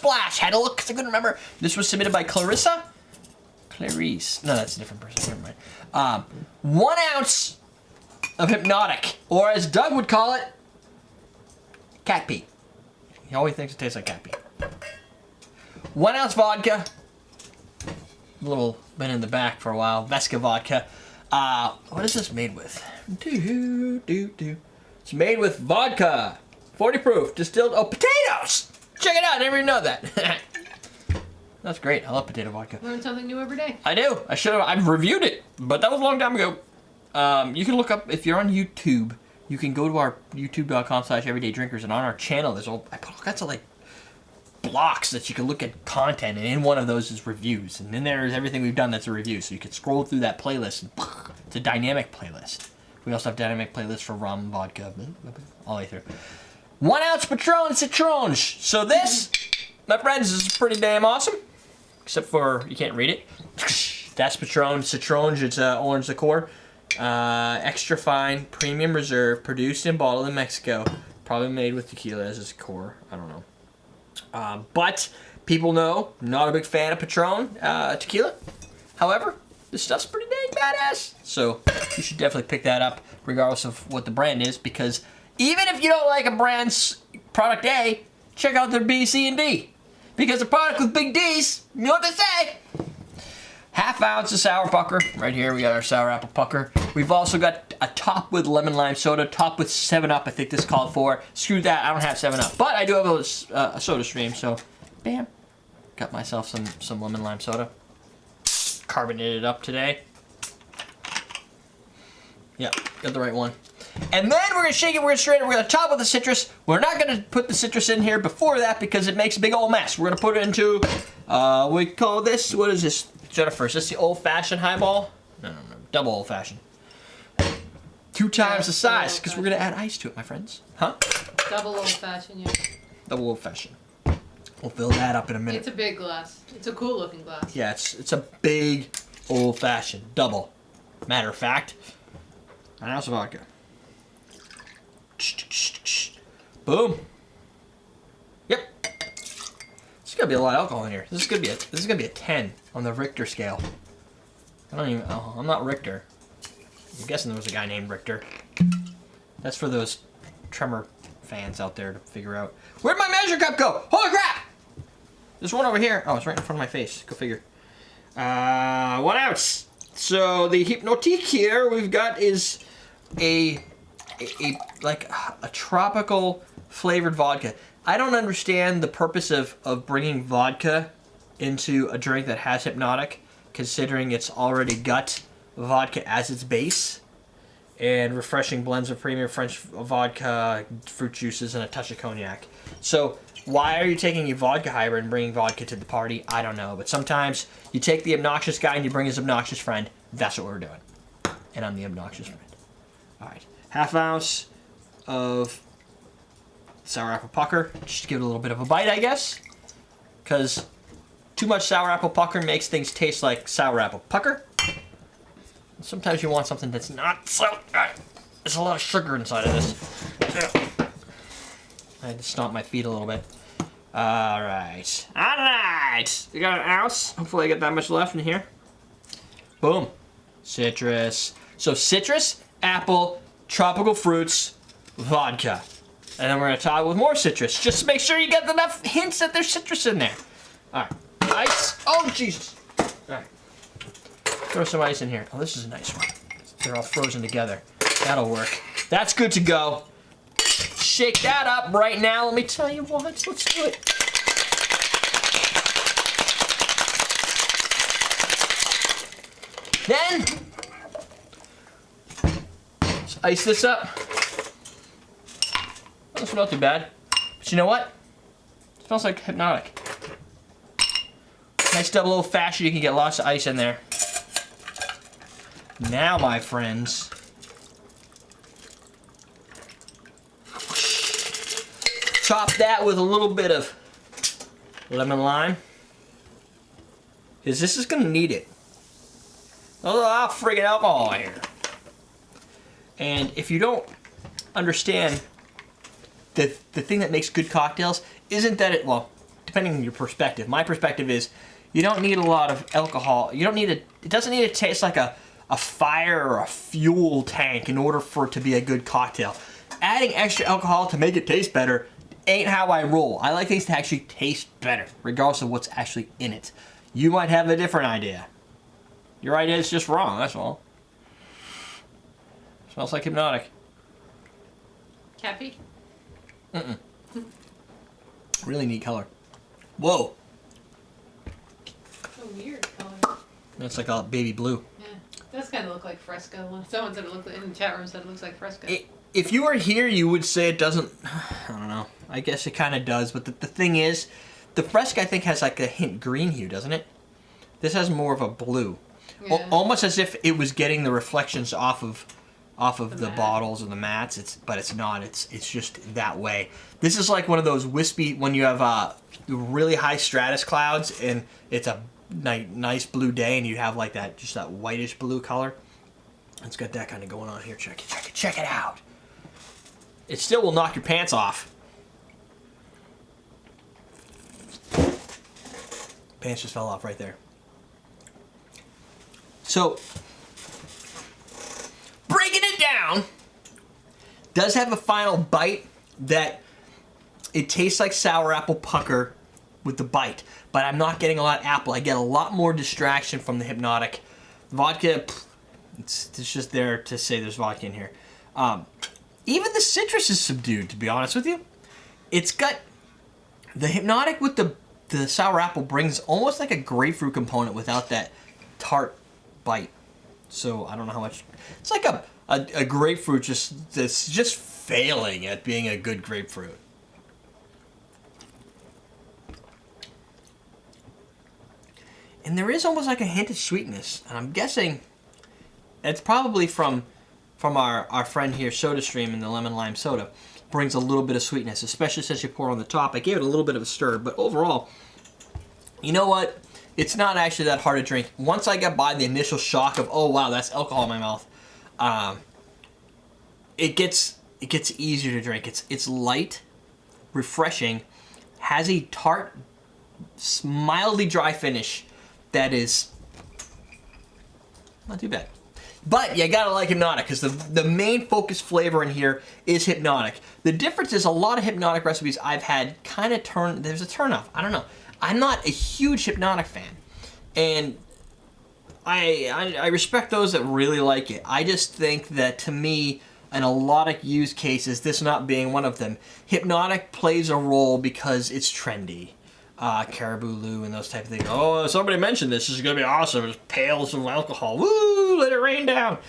Splash. Had to look because I couldn't remember. This was submitted by Clarissa. Clarice. No, that's a different person. Never mind. 1 ounce of Hypnotiq, or as Doug would call it, cat pee. He always thinks it tastes like cat pee. 1 ounce vodka. A little been in the back for a while. Vodka vodka. What is this made with? It's made with vodka. 40 proof. Distilled. Oh, potatoes! Check it out. I never even know that. That's great. I love potato vodka. Learn something new every day. I do. I should have. I've reviewed it, but that was a long time ago. You can look up, if you're on YouTube, you can go to our youtube.com/everydaydrinkers, and on our channel, there's all kinds of like blocks that you can look at content, and in one of those is reviews, and then there's everything we've done that's a review, so you can scroll through that playlist, and it's a dynamic playlist. We also have dynamic playlists for rum, vodka, all the way through. 1 ounce Patron Citronge. So this, my friends, is pretty damn awesome, except for you can't read it. That's Patron Citronge. It's orange liqueur. Extra fine, premium reserve, produced and bottled in Mexico. Probably made with tequila as its core. I don't know. But people know, not a big fan of Patron tequila. However, this stuff's pretty dang badass. So you should definitely pick that up, regardless of what the brand is, because even if you don't like a brand's product A, check out their B, C, and D. Because a product with big D's, you know what they say. 1/2 ounce of sour pucker. Right here, we got our sour apple pucker. We've also got a top with lemon lime soda, top with 7-Up, I think this called for. Screw that, I don't have 7-Up. But I do have a soda stream, so bam. Got myself some lemon lime soda. Carbonated up today. Yeah, got the right one. And then we're gonna shake it, we're gonna strain it, we're gonna top with the citrus. We're not gonna put the citrus in here before that because it makes a big old mess. We're gonna put it into, we call this, what is this, Jennifer? Is this the old-fashioned highball? No, double old-fashioned. 2 times the size, because we're gonna add ice to it, my friends. Huh? Double old-fashioned, yeah. Double old-fashioned. We'll fill that up in a minute. It's a big glass. It's a cool-looking glass. Yeah, it's a big old-fashioned, double. Matter of fact, an ounce of vodka. Boom. Yep. There's gonna be a lot of alcohol in here. This is gonna be a 10 on the Richter scale. I'm not Richter. I'm guessing there was a guy named Richter. That's for those Tremor fans out there to figure out. Where'd my measure cup go? Holy crap! There's one over here. Oh, it's right in front of my face. Go figure. 1 ounce. So the Hypnotiq here we've got is a tropical flavored vodka. I don't understand the purpose of bringing vodka into a drink that has Hypnotiq, considering it's already got vodka as its base, and refreshing blends of premium French vodka, fruit juices, and a touch of cognac. So why are you taking a vodka hybrid and bringing vodka to the party? I don't know, but sometimes you take the obnoxious guy and you bring his obnoxious friend. That's what we're doing, and I'm the obnoxious friend. All right, 1/2 ounce of sour apple pucker, just to give it a little bit of a bite, I guess, because too much sour apple pucker makes things taste like sour apple pucker. Sometimes you want something that's not so. There's a lot of sugar inside of this. I had to stomp my feet a little bit. All right. We got an ounce. Hopefully I get that much left in here. Boom. Citrus. So citrus, apple, tropical fruits, vodka. And then we're going to top it with more citrus, just to make sure you get enough hints that there's citrus in there. All right. Ice. Oh, Jesus. All right. Throw some ice in here. Oh, this is a nice one. They're all frozen together. That'll work. That's good to go. Shake that up right now. Let me tell you what. Let's do it. Then, let's ice this up. That's not too bad. But you know what? It smells like Hypnotiq. Nice double old fashioned. You can get lots of ice in there. Now, my friends, top that with a little bit of lemon lime, because this is going to need it. There's a lot of friggin' alcohol here. And if you don't understand, the thing that makes good cocktails isn't that it, well, depending on your perspective. My perspective is you don't need a lot of alcohol. You don't need it doesn't need to taste like a fire or a fuel tank in order for it to be a good cocktail. Adding extra alcohol to make it taste better ain't how I roll. I like things to actually taste better, regardless of what's actually in it. You might have a different idea. Your idea is just wrong, that's all. Smells like Hypnotiq. Cappy? Mm-mm. Really neat color. Whoa. A weird color. That's like a baby blue. Yeah. It does kind of look like Fresco. Someone said it looked in the chat room said it looks like Fresco. If you were here, you would say it doesn't. I don't know. I guess it kind of does, but the thing is, the Fresco I think has like a hint green hue, doesn't it? This has more of a blue. Yeah. Almost as if it was getting the reflections off of the mat. bottles or the mats. But it's not. It's just that way. This is like one of those wispy when you have really high stratus clouds and it's a nice blue day and you have like that just that whitish blue color. It's got that kind of going on here. Check it out. It still will knock your pants off. Pants just fell off right there. So, breaking it down, does have a final bite that it tastes like sour apple pucker with the bite, but I'm not getting a lot of apple. I get a lot more distraction from the Hypnotiq. Vodka, it's just there to say there's vodka in here. Even the citrus is subdued, to be honest with you. It's got the Hypnotiq with the sour apple brings almost like a grapefruit component without that tart bite. So I don't know how much. It's like a grapefruit that's just failing at being a good grapefruit. And there is almost like a hint of sweetness, and I'm guessing it's probably from our friend here, SodaStream, and the lemon lime soda. Brings a little bit of sweetness, especially since you pour it on the top. I gave it a little bit of a stir, but overall, you know what? It's not actually that hard to drink. Once I got by the initial shock of, oh wow, that's alcohol in my mouth, it gets easier to drink. It's light, refreshing, has a tart, mildly dry finish that is not too bad. But you gotta like Hypnotiq because the main focus flavor in here is Hypnotiq. The difference is a lot of Hypnotiq recipes I've had kind of there's a turnoff. I don't know. I'm not a huge Hypnotiq fan, and I respect those that really like it. I just think that to me, in a lot of use cases, this not being one of them, Hypnotiq plays a role because it's trendy. Caribou Lou and those type of things. Oh, somebody mentioned this is going to be awesome. There's pails of alcohol. Woo, let it rain down.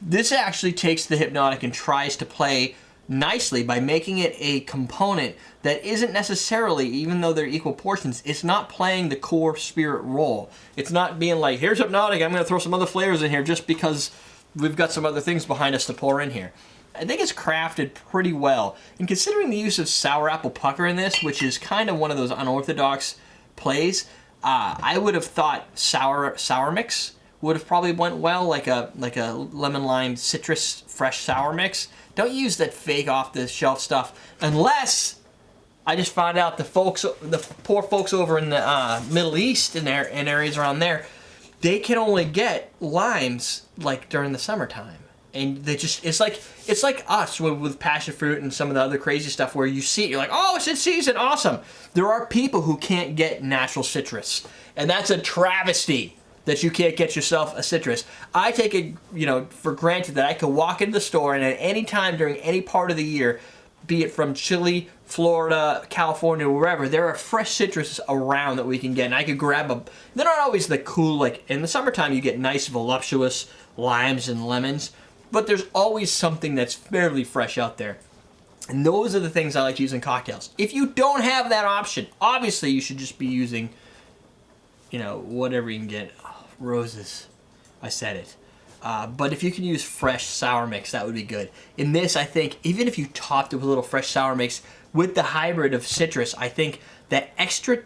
This actually takes the Hypnotiq and tries to play nicely by making it a component that isn't necessarily, even though they're equal portions, it's not playing the core spirit role. It's not being like, here's Hypnotiq, I'm going to throw some other flavors in here just because we've got some other things behind us to pour in here. I think it's crafted pretty well. And considering the use of sour apple pucker in this, which is kind of one of those unorthodox plays, I would have thought sour mix would have probably went well, like a lemon lime citrus fresh sour mix. Don't use that fake off the shelf stuff unless I just found out the poor folks over in the Middle East and areas around there, they can only get limes like during the summertime. And they just, it's like us with passion fruit and some of the other crazy stuff where you see it, you're like, oh, it's in season, awesome. There are people who can't get natural citrus. And that's a travesty that you can't get yourself a citrus. I take it, for granted that I can walk into the store and at any time during any part of the year, be it from Chile, Florida, California, wherever, there are fresh citrus around that we can get. And I could grab they're not always the cool, like in the summertime you get nice voluptuous limes and lemons. But there's always something that's fairly fresh out there. And those are the things I like to use in cocktails. If you don't have that option, obviously you should just be using, whatever you can get. Oh, roses. I said it. But if you can use fresh sour mix, that would be good. In this, I think, even if you topped it with a little fresh sour mix, with the hybrid of citrus, I think that extra,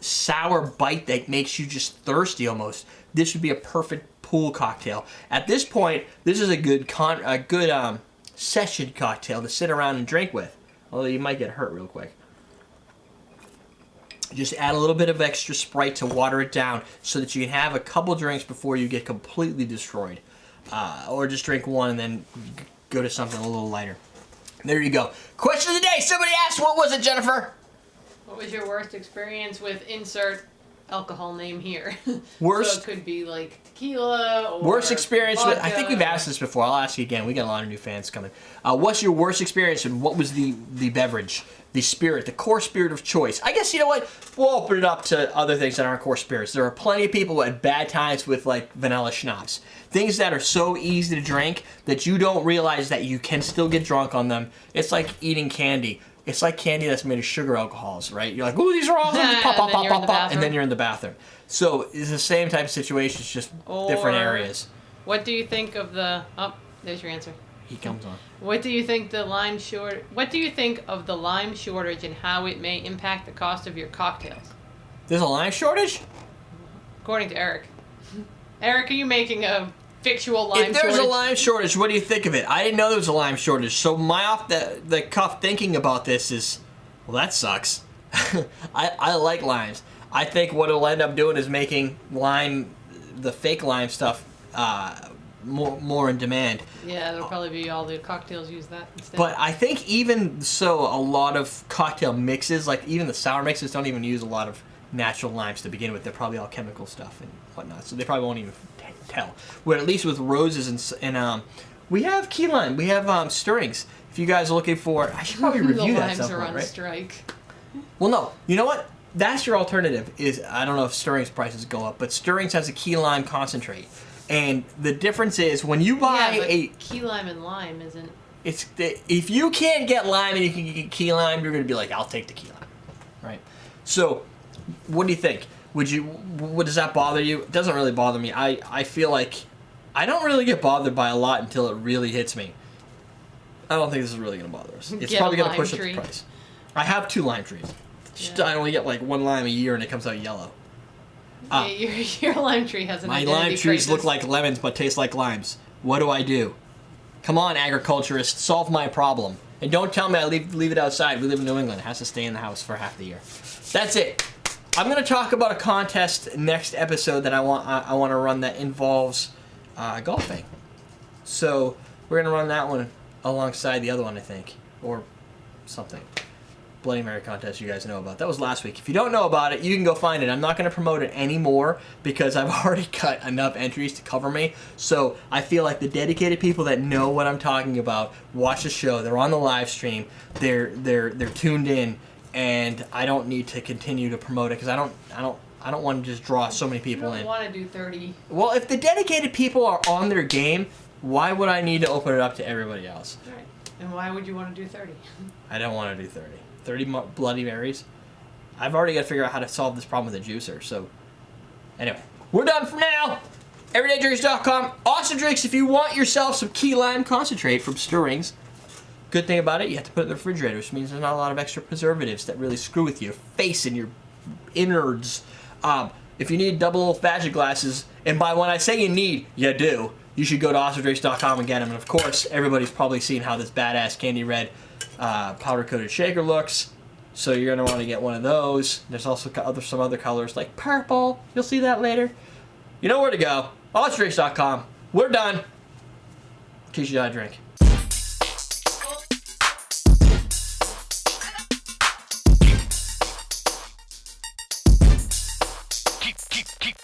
sour bite that makes you just thirsty almost, this would be a perfect pool cocktail. At this point, this is a good session cocktail to sit around and drink with. Although you might get hurt real quick. Just add a little bit of extra Sprite to water it down so that you can have a couple drinks before you get completely destroyed. Or just drink one and then go to something a little lighter. There you go. Question of the day. Somebody asked, what was it, Jennifer? What was your worst experience with insert alcohol name here? Worst. So it could be like tequila or Worst experience with, I vodka. think we've asked this before. I'll ask you again. We got a lot of new fans coming. What's your worst experience and what was the beverage, the spirit, the core spirit of choice? I guess, you know what? We'll open it up to other things that aren't core spirits. There are plenty of people who had bad times with like vanilla schnapps. Things that are so easy to drink that you don't realize that you can still get drunk on them. It's like eating candy. It's like candy that's made of sugar alcohols, right? You're like, ooh, these are all pop, pop, pop, pop, pop, and then you're in the bathroom. So it's the same type of situation, it's just different areas. What do you think of the? Oh, there's your answer. He comes on. What do you think of the lime shortage and how it may impact the cost of your cocktails? There's a lime shortage? According to Eric. Eric, are you making a fictional lime shortage? If there's shortage? a lime shortage, what do you think of it? I didn't know there was a lime shortage, so my off the cuff thinking about this is, well, that sucks. I like limes. I think what it'll end up doing is making lime, the fake lime stuff, more in demand. Yeah, it'll probably be all the cocktails use that instead. But I think even so, a lot of cocktail mixes, like even the sour mixes, don't even use a lot of natural limes to begin with. They're probably all chemical stuff and whatnot, so they probably won't even tell. Where at least with roses and we have key lime, we have stirrings. If you guys are looking for, I should probably review that the limes stuff, are on right? strike. Well, no, you know what? That's your alternative. Is I don't know if Stirrings prices go up, but Stirrings has a key lime concentrate, and the difference is when you buy key lime and lime isn't. If you can't get lime and you can get key lime, you're gonna be like, I'll take the key lime, right? So, what do you think? What does that bother you? It doesn't really bother me. I feel like I don't really get bothered by a lot until it really hits me. I don't think this is really gonna bother us. It's probably gonna push up the price. I have 2 lime trees. Yeah. I only get like 1 lime a year and it comes out yellow. Yeah, your lime tree has an identity My lime trees crisis. look like lemons but taste like limes. What do I do? Come on, agriculturist, solve my problem. And don't tell me I leave it outside. We live in New England. It has to stay in the house for half the year. That's it. I'm going to talk about a contest next episode that I want to run that involves golfing. So we're going to run that one alongside the other one, I think, or something. Bloody Mary contest you guys know about. That was last week. If you don't know about it, you can go find it. I'm not going to promote it anymore because I've already cut enough entries to cover me. So I feel like the dedicated people that know what I'm talking about watch the show. They're on the live stream. They're tuned in, and I don't need to continue to promote it because I don't want to just draw so many people in. You don't want to do 30. Well, if the dedicated people are on their game, why would I need to open it up to everybody else? Right. And why would you want to do 30? I don't want to do 30. 30 Bloody Marys. I've already got to figure out how to solve this problem with the juicer. So, anyway, we're done for now. EverydayDrinks.com. Awesome drinks if you want yourself some key lime concentrate from Stirrings. Good thing about it, you have to put it in the refrigerator, which means there's not a lot of extra preservatives that really screw with your face and your innards. If you need double old-fashioned glasses, and by when I say you need, you do, you should go to AwesomeDrinks.com and get them. And of course, everybody's probably seen how this badass candy red powder-coated shaker looks, so you're going to want to get one of those. There's also some other colors like purple. You'll see that later. You know where to go. AwesomeDrinks.com. We're done. Teach you how to drink. Keep